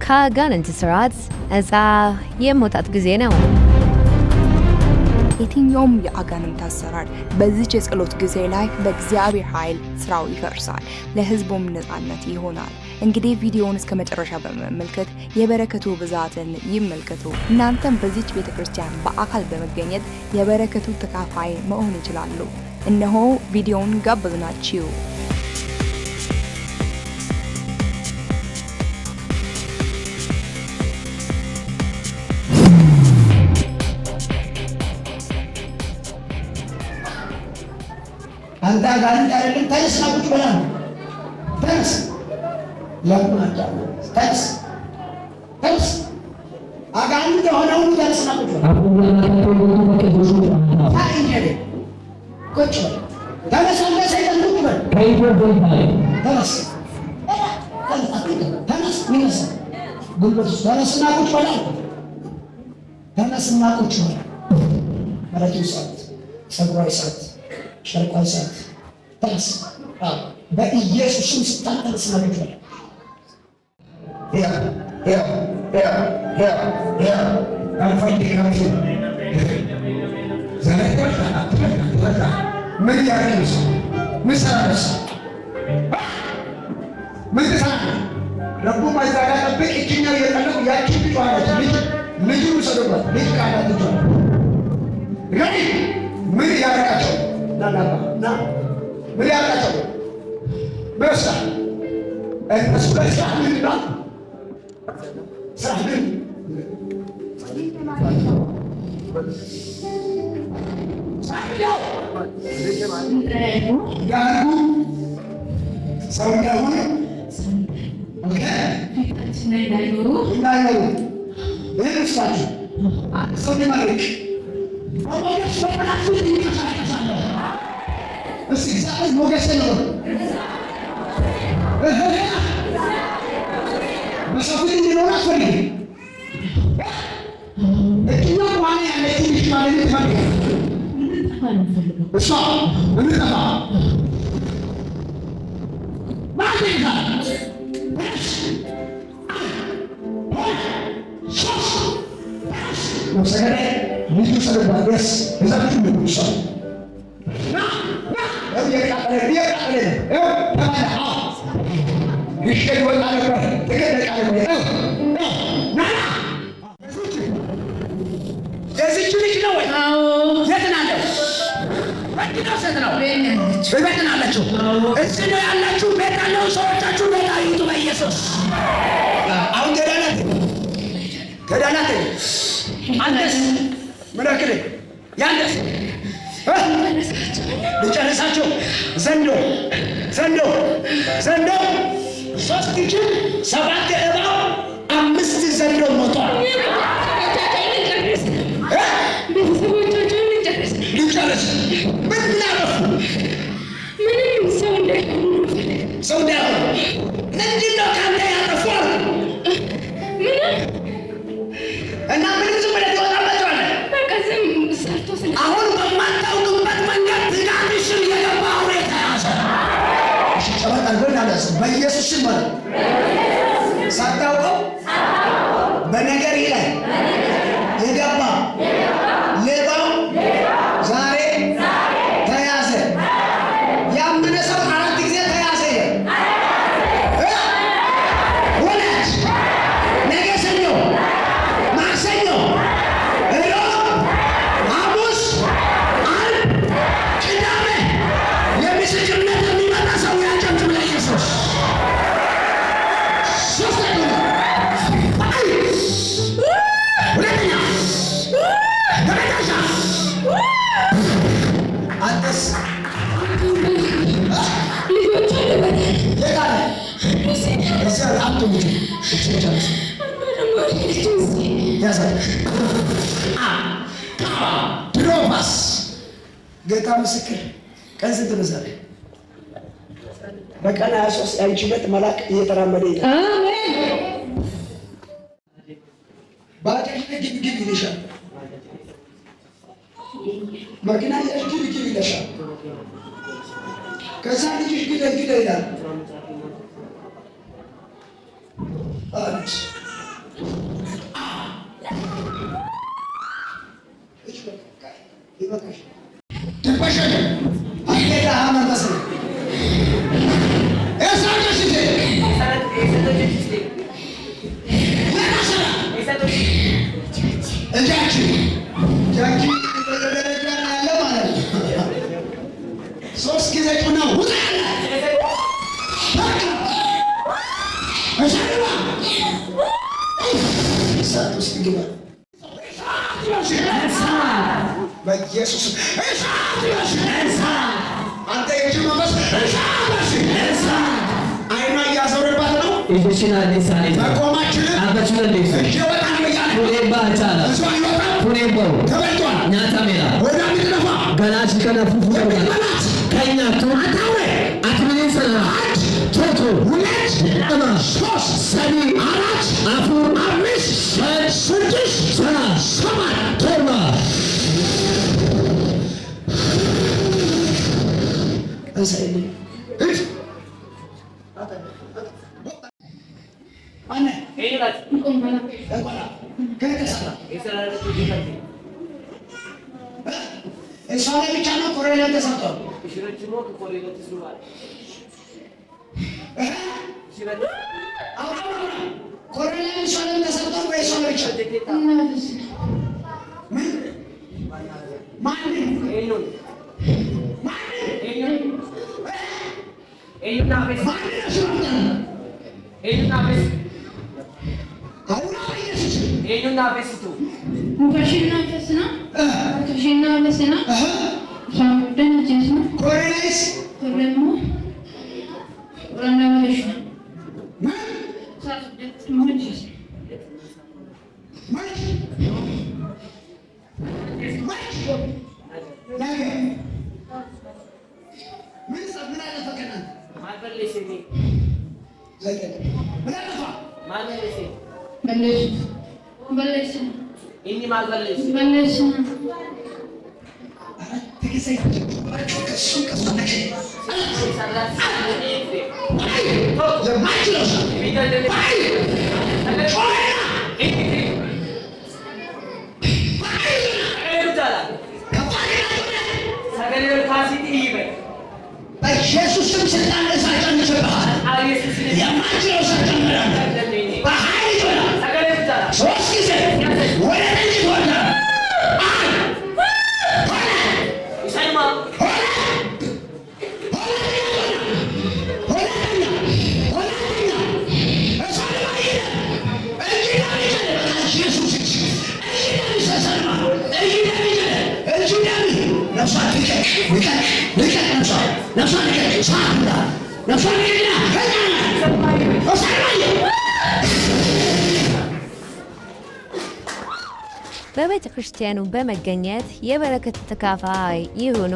ከአጋንንት ስርዓት ነፃ የመውጣት ጊዜ ነው። የትኛውም የአጋንንት አሰራር በዚች የጸሎት ጊዜ ላይ በእግዚአብሔር ኃይል ስራው ይፈርሳል፣ ለህዝቡም ነፃነት ይሆናል። እንግዲህ ቪዲዮውን እስከ መጨረሻ በመመልከት የበረከቱ ብዛትን ይመልከቱ። እናንተም በዚች ቤተክርስቲያን በአካል በመገኘት የበረከቱ ተካፋይ መሆን ይችላሉ። እነሆ ቪዲዮውን ጋበዝናችሁ። አንተ አጋንንት አይደለም፣ ተነስና ቁጭ በላ ነው። ተነስ ለማዳ ተነስ ተነስ። አጋንንት የሆነ ሁሉ ተነስና ቁጭ በላ። ቁጭ በላ ተነስ። አንተ ሰይጣን ቁጭ በላ። ተነስ ተነስ ተነስ። ጉልበት ተነስና ቁጭ በላ። ተነስና ቁጭ በላ። መሬቱ ሰዓት ጸጉሯ ሰዓት ሸርቋ ሰዓት ተነስ። በኢየሱስ ስም ስታተነስ ነው ይላል። ምን ያደርግልሽ? ምን ሰራሽ? ምን ተሳካ? ረቡ ማይዛጋ ጠብቅ። እጅኛው እየጠለቁ ያቺ ልጅ ዋለች። ልጁ ሰደባት ልጅ ካላት ልጅ ረዲ ምን ያደርጋቸው? ና ምን ያደርጋቸው? በሳ እነሱ ላይ ስራ ምን ይላል? ስራ ምን ያርጉ ሰው እንዳይሆኑ እንዳይኖሩ ይህን ውስጣችሁ ሰው ሊመርቅ እስቲ እግዚአብሔር ሞገስ ነው። በሰው ፊት እንዲኖር አትፈልግም። እኛ ዋና ያለች ልጅ ማለት ትፈልጋለህ። እሷ እንጠፋ ማለታ ነው ሰገደ ልጁ ሰገባስ እዛችሁ ነው ይሻል የዚች ልጅ ነው ወይ? የት ናለው? ሴት ነው ቤት ናለችው። እዚህ ነው ያላችሁ። ቤት ያለው ሰዎቻችሁ ቤት አይጡ በኢየሱስ አሁን ገዳናት አንተስ ምን አክል ያንተስ ልጨርሳቸው ዘንዶ 3 ጅብ 7 እባብ 5 ዘንዶ ሞቷል። ልጨርስ ምን ላረፉ ምንም ሰው እንዳይሆኑ ምንድን ነው ካንተ ያጠፏል? እና ምንም ዝም ብለህ ትወጣላቸዋለህ። አሁን በማታውቅበት መንገድ ትዳርሽን የገባ አውሬ ተያዘ። በኢየሱስ ስም ማለት ሳታውቀው በነገር ላይ የገባ ሌባው ዛሬ ተያዘ። ያመነ ሰው 4 ጊዜ ተያዘ። ወላጅ ነገ ሰኞ ማክሰኞ ሐሙስ ዓርብ ቅዳሜ የምስክርነት የሚመጣ ሰው ያጨብጭብ ለኢየሱስ። ሁለተኛ ተመጣጣ አንተስ ልጆች ለጋለ እዚያ አምጡ ልጅ እችላልሽ ያዛል ድሮባስ ጌታ ምስክር ቀን ስንት መሰለ? በቀን 23 አይችበት መልአክ እየተራመደ ይላል። አሜን። ባጃጅ ግብ ይልሻል። መኪና ግብ ይልሻል። ከዛ ልጅ ግደ ይላል። ትበሸል አጌታ መንፈስ ነው እሳቶች ዜ እጃችን በደረጃ ያለ ማለት ነው። 3 ጊዜ ጩና ውጣ ያለ እሳት ውስጥ ግባ በኢየሱስ አንተ የእጅ መንፈስ አይኗ እያዞረባት ነው። መቆማችንን እሷ ላይ ብቻ ነው ኮሬላ ተሰጥቷል። ኮሬላ እሷ ላይ ተሰጥቷል ወይ እሷ ላይ ብቻ? በቤተ ክርስቲያኑ በመገኘት የበረከት ተካፋይ ይሁኑ።